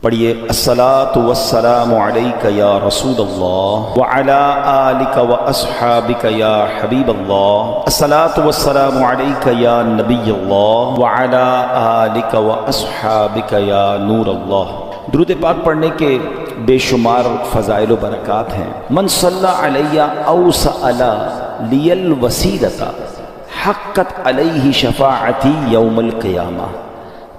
پڑھیے الصلاۃ والسلام علیک یا رسول اللہ وعلی آلک واصحابک یا حبیب اللہ، الصلاۃ والسلام علیک یا نبی اللہ وعلی آلک واصحابک یا نور اللہ۔ درود پاک پڑھنے کے بے شمار فضائل و برکات ہیں۔ من صلی علی او سأل لی الوسیلۃ حقت علیہ شفاعتی یوم القیامہ۔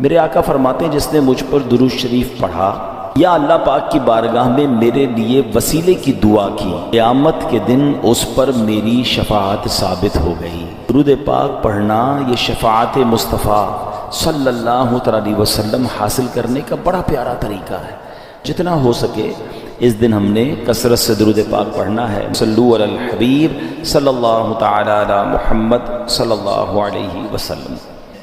میرے آقا فرماتے ہیں جس نے مجھ پر درود شریف پڑھا یا اللہ پاک کی بارگاہ میں میرے لیے وسیلے کی دعا کی، قیامت کے دن اس پر میری شفاعت ثابت ہو گئی۔ درود پاک پڑھنا یہ شفاعت مصطفیٰ صلی اللہ علیہ وسلم حاصل کرنے کا بڑا پیارا طریقہ ہے۔ جتنا ہو سکے اس دن ہم نے کثرت سے درود پاک پڑھنا ہے۔ صلو علی الحبیب صلی اللہ تعالی علی محمد صلی اللہ علیہ وسلم۔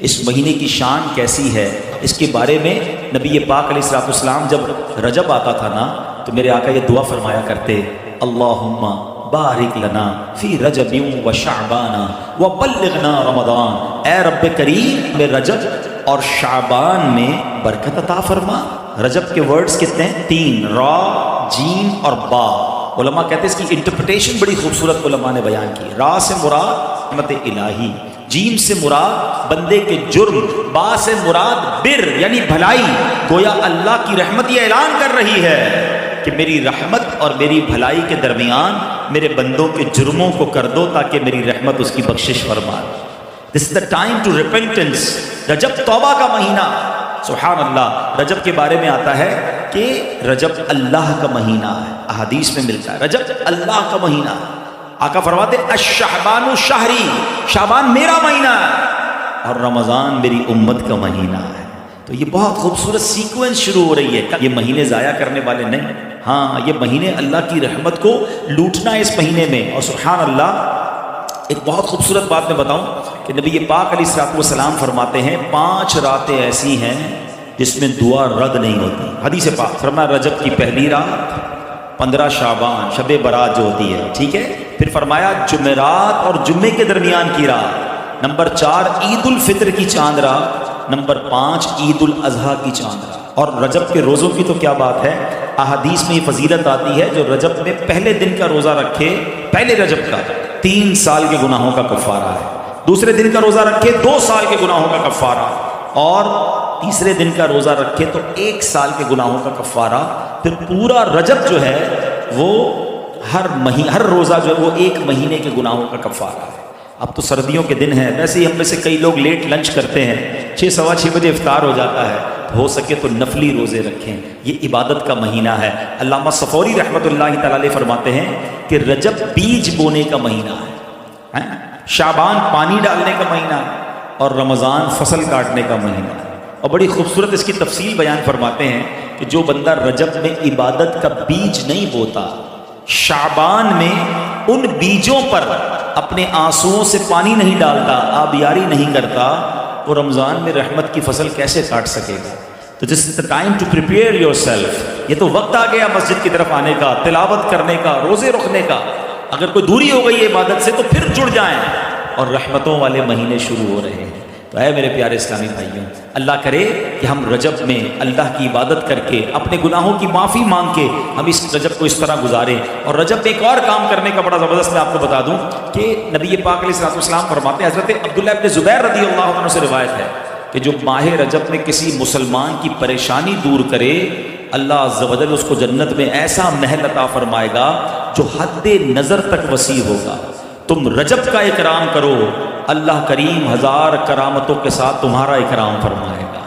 اس مہینے کی شان کیسی ہے اس کے بارے میں نبی پاک علیہ الصلوۃ والسلام جب رجب آتا تھا نا تو میرے آقا یہ دعا فرمایا کرتے، اللہم بارک لنا فی رجب و شعبان و بلغنا رمضان۔ اے رب کریم میں رجب اور شعبان میں برکت عطا فرما۔ رجب کے ورڈز کتنے ہیں؟ 3، را، جیم اور با۔ علماء کہتے ہیں اس کی انٹرپریٹیشن بڑی خوبصورت علماء نے بیان کی۔ را سے مراد رحمت الہی، جیم سے مراد بندے کے جرم، با سے مراد بر یعنی بھلائی۔ گویا اللہ کی رحمت یہ اعلان کر رہی ہے کہ میری رحمت اور میری بھلائی کے درمیان میرے بندوں کے جرموں کو کر دو تاکہ میری رحمت اس کی بخشش فرما۔ This is the time to repentance۔ رجب توبہ کا مہینہ۔ سبحان اللہ، رجب کے بارے میں آتا ہے کہ رجب اللہ کا مہینہ ہے، احادیث میں ملتا ہے رجب اللہ کا مہینہ ہے۔ آقا فرماتے الشعبان شہری، شعبان میرا مہینہ ہے اور رمضان میری امت کا مہینہ ہے۔ تو یہ بہت خوبصورت سیکوینس شروع ہو رہی ہے۔ یہ مہینے ضائع کرنے والے نہیں، ہاں یہ مہینے اللہ کی رحمت کو لوٹنا ہے اس مہینے میں۔ اور سبحان اللہ، ایک بہت خوبصورت بات میں بتاؤں کہ نبی پاک علیہ الصلوۃ والسلام فرماتے ہیں 5 راتیں ایسی ہیں جس میں دعا رد نہیں ہوتی۔ حدیث پاک فرمایا رجب کی پہلی رات، 15 شعبان شب برات جو ہوتی ہے، ٹھیک ہے، پھر فرمایا جمعرات اور جمعے کے درمیان کی رات، نمبر 4 عید الفطر کی چاند رات، نمبر 5 عید الاضحیٰ کی چاند رات۔ اور رجب کے روزوں کی تو کیا بات ہے، احادیث میں یہ فضیلت آتی ہے جو رجب میں پہلے دن کا روزہ رکھے، پہلے رجب کا 3 سال کے گناہوں کا کفارہ ہے، دوسرے دن کا روزہ رکھے 2 سال کے گناہوں کا کفارہ، اور تیسرے دن کا روزہ رکھے تو 1 سال کے گناہوں کا کفارہ۔ پھر پورا رجب جو ہے وہ ہر روزہ جو ہے وہ 1 مہینے کے گناہوں کا کفارہ ہے۔ اب تو سردیوں کے دن ہیں، ویسے ہی ہم میں سے کئی لوگ لیٹ لنچ کرتے ہیں، 6 سوا 6 بجے افطار ہو جاتا ہے، ہو سکے تو نفلی روزے رکھیں، یہ عبادت کا مہینہ ہے۔ علامہ صفوری رحمۃ اللہ تعالی علیہ فرماتے ہیں کہ رجب بیج بونے کا مہینہ ہے، شعبان پانی ڈالنے کا مہینہ ہے، اور رمضان فصل کاٹنے کا مہینہ ہے۔ اور بڑی خوبصورت اس کی تفصیل بیان فرماتے ہیں کہ جو بندہ رجب میں عبادت کا بیج نہیں بوتا، شعبان میں ان بیجوں پر اپنے آنسوؤں سے پانی نہیں ڈالتا، آبیاری نہیں کرتا، وہ رمضان میں رحمت کی فصل کیسے کاٹ سکے گا؟ تو this is the time to prepare yourself. یہ تو وقت آ گیا مسجد کی طرف آنے کا، تلاوت کرنے کا، روزے رکھنے کا۔ اگر کوئی دوری ہو گئی ہے عبادت سے تو پھر جڑ جائیں، اور رحمتوں والے مہینے شروع ہو رہے ہیں۔ تو اے میرے پیارے اسلامی بھائیوں، اللہ کرے کہ ہم رجب میں اللہ کی عبادت کر کے اپنے گناہوں کی معافی مانگ کے ہم اس رجب کو اس طرح گزاریں۔ اور رجب میں ایک اور کام کرنے کا بڑا زبردست میں آپ کو بتا دوں کہ نبی پاک علیہ الصلوۃ والسلام فرماتے ہیں، حضرت عبداللہ ابن زبیر رضی اللہ عنہ سے روایت ہے کہ جو ماہ رجب میں کسی مسلمان کی پریشانی دور کرے، اللہ عز و جل اس کو جنت میں ایسا محل عطا فرمائے گا جو حد نظر تک وسیع ہوگا۔ تم رجب کا اکرام کرو، اللہ کریم 1000 کرامتوں کے ساتھ تمہارا اکرام فرمائے گا۔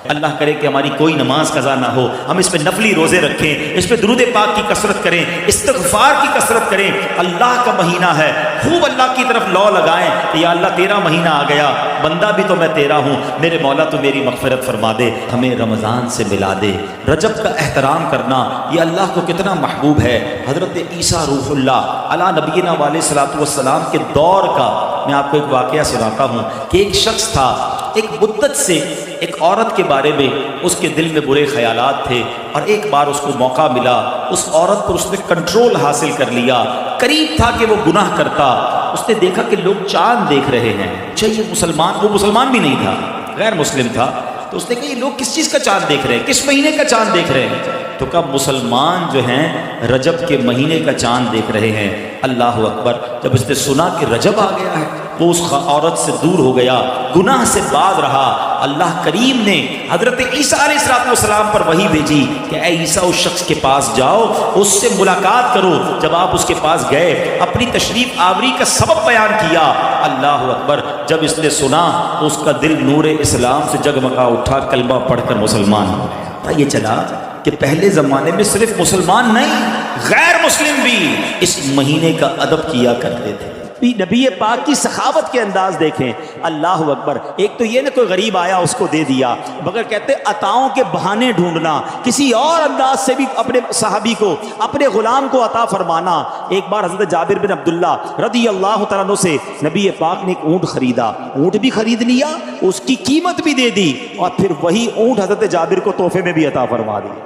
اللہ کرے کہ ہماری کوئی نماز قضا نہ ہو، ہم اس پہ نفلی روزے رکھیں، اس پہ درود پاک کی کثرت کریں، استغفار کی کثرت کریں۔ اللہ کا مہینہ ہے، خوب اللہ کی طرف لو لگائیں کہ یا اللہ تیرا مہینہ آ گیا، بندہ بھی تو میں تیرا ہوں، میرے مولا تو میری مغفرت فرما دے، ہمیں رمضان سے ملا دے۔ رجب کا احترام کرنا یہ اللہ کو کتنا محبوب ہے۔ حضرت عیسیٰ روح اللہ علی نبینا علیہ الصلوۃ والسلام کے دور کا میں آپ کو ایک واقعہ سناتا ہوں کہ ایک شخص تھا، ایک مدت سے ایک عورت کے بارے میں اس کے دل میں برے خیالات تھے، اور ایک بار اس کو موقع ملا، اس عورت پر اس نے کنٹرول حاصل کر لیا۔ قریب تھا کہ وہ گناہ کرتا، اس نے دیکھا کہ لوگ چاند دیکھ رہے ہیں، چاہیے وہ مسلمان بھی نہیں تھا، غیر مسلم تھا، تو اس نے کہا یہ لوگ کس چیز کا چاند دیکھ رہے ہیں، کس مہینے کا چاند دیکھ رہے ہیں؟ تو کہا مسلمان جو ہیں رجب کے مہینے کا چاند دیکھ رہے ہیں۔ اللہ اکبر! جب اس نے سنا کہ رجب آ گیا ہے وہ اس عورت سے دور ہو گیا، گناہ سے باز رہا۔ اللہ کریم نے حضرت عیسیٰ علیہ السلام پر وحی بھیجی کہ اے عیسیٰ اس شخص کے پاس جاؤ، اس سے ملاقات کرو۔ جب آپ اس کے پاس گئے، اپنی تشریف آوری کا سبب بیان کیا۔ اللہ اکبر! جب اس نے سنا تو اس کا دل نور اسلام سے جگمگا اٹھا، کلمہ پڑھ کر مسلمان ہو گیا۔ پتہ یہ چلا کہ پہلے زمانے میں صرف مسلمان نہیں، غیر مسلم بھی اس مہینے کا ادب کیا کرتے تھے۔ نبی پاک کی سخاوت کے انداز دیکھیں۔ اللہ اکبر! ایک تو یہ نہ کوئی غریب آیا اس کو دے دیا، مگر کہتے عطاؤں کے بہانے ڈھونڈنا، کسی اور انداز سے بھی اپنے صحابی کو، اپنے غلام کو عطا فرمانا۔ ایک بار حضرت جابر بن عبداللہ رضی اللہ تعالیٰ عنہ سے نبی پاک نے ایک اونٹ خریدا، اونٹ بھی خرید لیا، اس کی قیمت بھی دے دی، اور پھر وہی اونٹ حضرت جابر کو تحفے میں بھی عطا فرما دی۔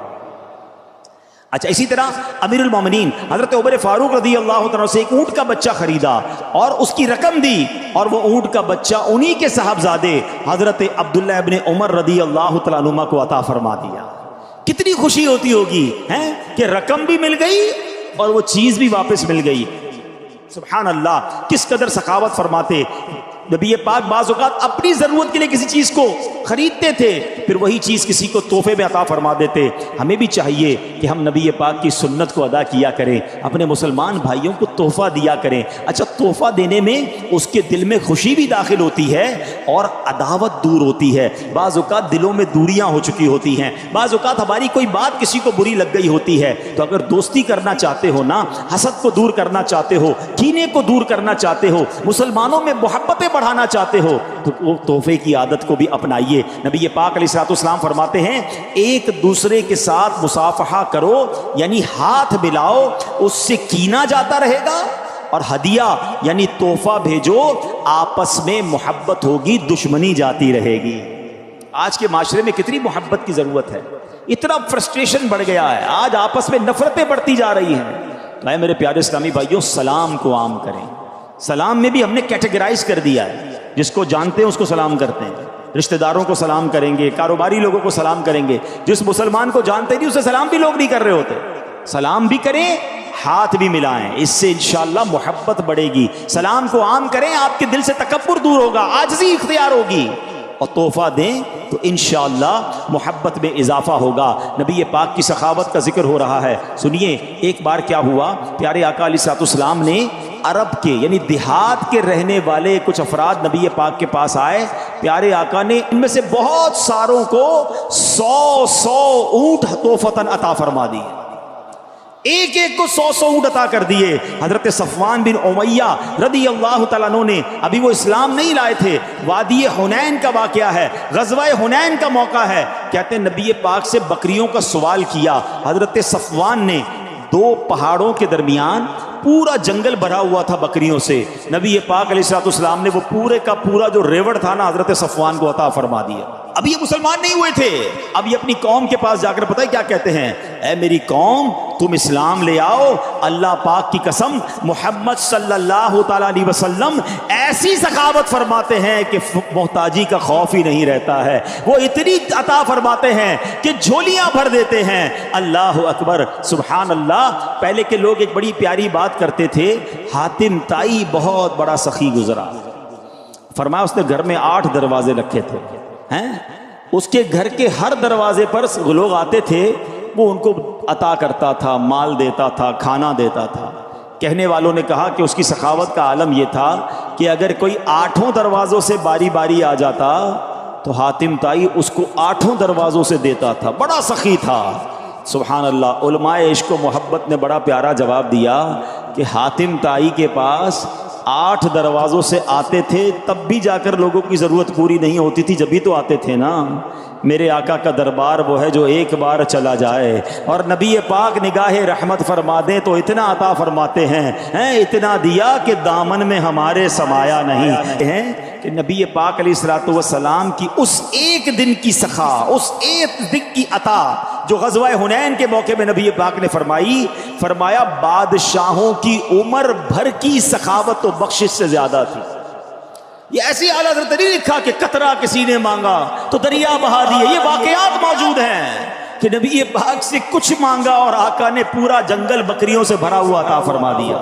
اچھا، اسی طرح امیر المومنین حضرت عمر فاروق رضی اللہ تعالیٰ سے ایک اونٹ کا بچہ خریدا اور اس کی رقم دی، اور وہ اونٹ کا بچہ انہی کے صاحبزادے حضرت عبداللہ ابن عمر رضی اللہ تعالیٰ عنہ کو عطا فرما دیا۔ کتنی خوشی ہوتی ہوگی ہیں کہ رقم بھی مل گئی اور وہ چیز بھی واپس مل گئی۔ سبحان اللہ! کس قدر سخاوت فرماتے نبی پاک۔ بعض اوقات اپنی ضرورت کے لیے کسی چیز کو خریدتے تھے، پھر وہی چیز کسی کو تحفے میں عطا فرما دیتے۔ ہمیں بھی چاہیے کہ ہم نبی پاک کی سنت کو ادا کیا کریں، اپنے مسلمان بھائیوں کو تحفہ دیا کریں۔ اچھا، تحفہ دینے میں اس کے دل میں خوشی بھی داخل ہوتی ہے اور عداوت دور ہوتی ہے۔ بعض اوقات دلوں میں دوریاں ہو چکی ہوتی ہیں، بعض اوقات ہماری کوئی بات کسی کو بری لگ گئی ہوتی ہے، تو اگر دوستی کرنا چاہتے ہو نا، حسد کو دور کرنا چاہتے ہو، کینے کو دور کرنا چاہتے ہو، مسلمانوں میں محبتیں بڑھانا چاہتے ہو، تو وہ تحفے کی عادت کو بھی اپنائیے۔ نبی پاک علیہ السلام فرماتے ہیں ایک دوسرے کے ساتھ مصافحہ کرو، یعنی ہاتھ ملاؤ، اس سے کینہ جاتا رہے گا، اور ہدیہ یعنی تحفہ بھیجو، آپس میں محبت ہوگی، دشمنی جاتی رہے گی۔ آج کے معاشرے میں کتنی محبت کی ضرورت ہے، اتنا فرسٹریشن بڑھ گیا ہے، آج آپس میں نفرتیں بڑھتی جا رہی ہیں۔ تو اے میرے پیارے اسلامی بھائیوں، سلام کو عام کریں۔ سلام میں بھی ہم نے کیٹیگرائز کر دیا ہے، جس کو جانتے ہیں اس کو سلام کرتے ہیں، رشتہ داروں کو سلام کریں گے، کاروباری لوگوں کو سلام کریں گے، جس مسلمان کو جانتے نہیں اسے سلام بھی لوگ نہیں کر رہے ہوتے۔ سلام بھی کریں، ہاتھ بھی ملائیں، اس سے انشاءاللہ محبت بڑھے گی۔ سلام کو عام کریں، آپ کے دل سے تکبر دور ہوگا، عاجزی اختیار ہوگی، اور تحفہ دیں تو انشاءاللہ محبت میں اضافہ ہوگا۔ نبی پاک کی سخاوت کا ذکر ہو رہا ہے، سنیے ایک بار کیا ہوا، پیارے آقا علیہ السلام نے عرب کے یعنی دیہات کے رہنے والے کچھ افراد نبی پاک کے پاس آئے۔ پیارے آقا نے ان میں سے بہت ساروں کو 100 اونٹ تحفتاً عطا فرما دی، ایک ایک کو 100 اونٹ عطا کر دیے۔ حضرت صفوان بن امیہ رضی اللہ تعالیٰ عنہ نے، ابھی وہ اسلام نہیں لائے تھے، وادی حنین کا واقعہ ہے، غزوہ حنین کا موقع ہے، کہتے ہیں نبی پاک سے بکریوں کا سوال کیا۔ حضرت صفوان نے 2 پہاڑوں کے درمیان پورا جنگل بھرا ہوا تھا بکریوں سے، نبی پاک علیہ السلام نے وہ پورے کا پورا جو ریوڑ تھا نا حضرت صفوان کو عطا فرما دیا۔ اب یہ مسلمان نہیں ہوئے تھے، اب یہ اپنی قوم کے پاس جا کر پتہ ہے کیا کہتے ہیں، اے میری قوم تم اسلام لے آؤ، اللہ پاک کی قسم محمد صلی اللہ تعالیٰ علیہ وسلم ایسی سخاوت فرماتے ہیں کہ محتاجی کا خوف ہی نہیں رہتا ہے، وہ اتنی عطا فرماتے ہیں کہ جھولیاں بھر دیتے ہیں۔ اللہ اکبر، سبحان اللہ۔ پہلے کے لوگ ایک بڑی پیاری بات کرتے تھے، حاتم طائی بہت بڑا سخی گزرا، فرمایا اس نے گھر میں 8 دروازے رکھے تھے ہیں، اس کے گھر کے ہر دروازے پر لوگ آتے تھے، وہ ان کو عطا کرتا تھا، مال دیتا تھا، کھانا دیتا تھا۔ کہنے والوں نے کہا کہ اس کی سخاوت کا عالم یہ تھا کہ اگر کوئی 8 دروازوں سے باری باری آ جاتا تو حاتم طائی اس کو 8 دروازوں سے دیتا تھا، بڑا سخی تھا۔ سبحان اللہ۔ علماء عشق و محبت نے بڑا پیارا جواب دیا کہ حاتم طائی کے پاس 8 دروازوں سے آتے تھے، تب بھی جا کر لوگوں کی ضرورت پوری نہیں ہوتی تھی، جبھی تو آتے تھے نا۔ میرے آقا کا دربار وہ ہے جو ایک بار چلا جائے، اور نبی پاک نگاہ رحمت فرما دیں تو اتنا عطا فرماتے ہیں، اتنا دیا کہ دامن میں ہمارے سمایا نہیں ہے، کہ نبی پاک علیہ السلام کی اس ایک دن کی سخا، اس ایک دن کی عطا جو غزوہ حنین کے موقع میں نبی پاک نے فرمایا بادشاہوں کی عمر بھر کی سخاوت و بخشش سے زیادہ تھی۔ یہ ایسی اعلیٰ حضرت نہیں لکھا کہ قطرہ کسی نے مانگا تو دریا بہا دیے، یہ واقعات موجود ہیں کہ نبی پاک سے کچھ مانگا اور آقا نے پورا جنگل بکریوں سے بھرا ہوا عطا فرما دیا۔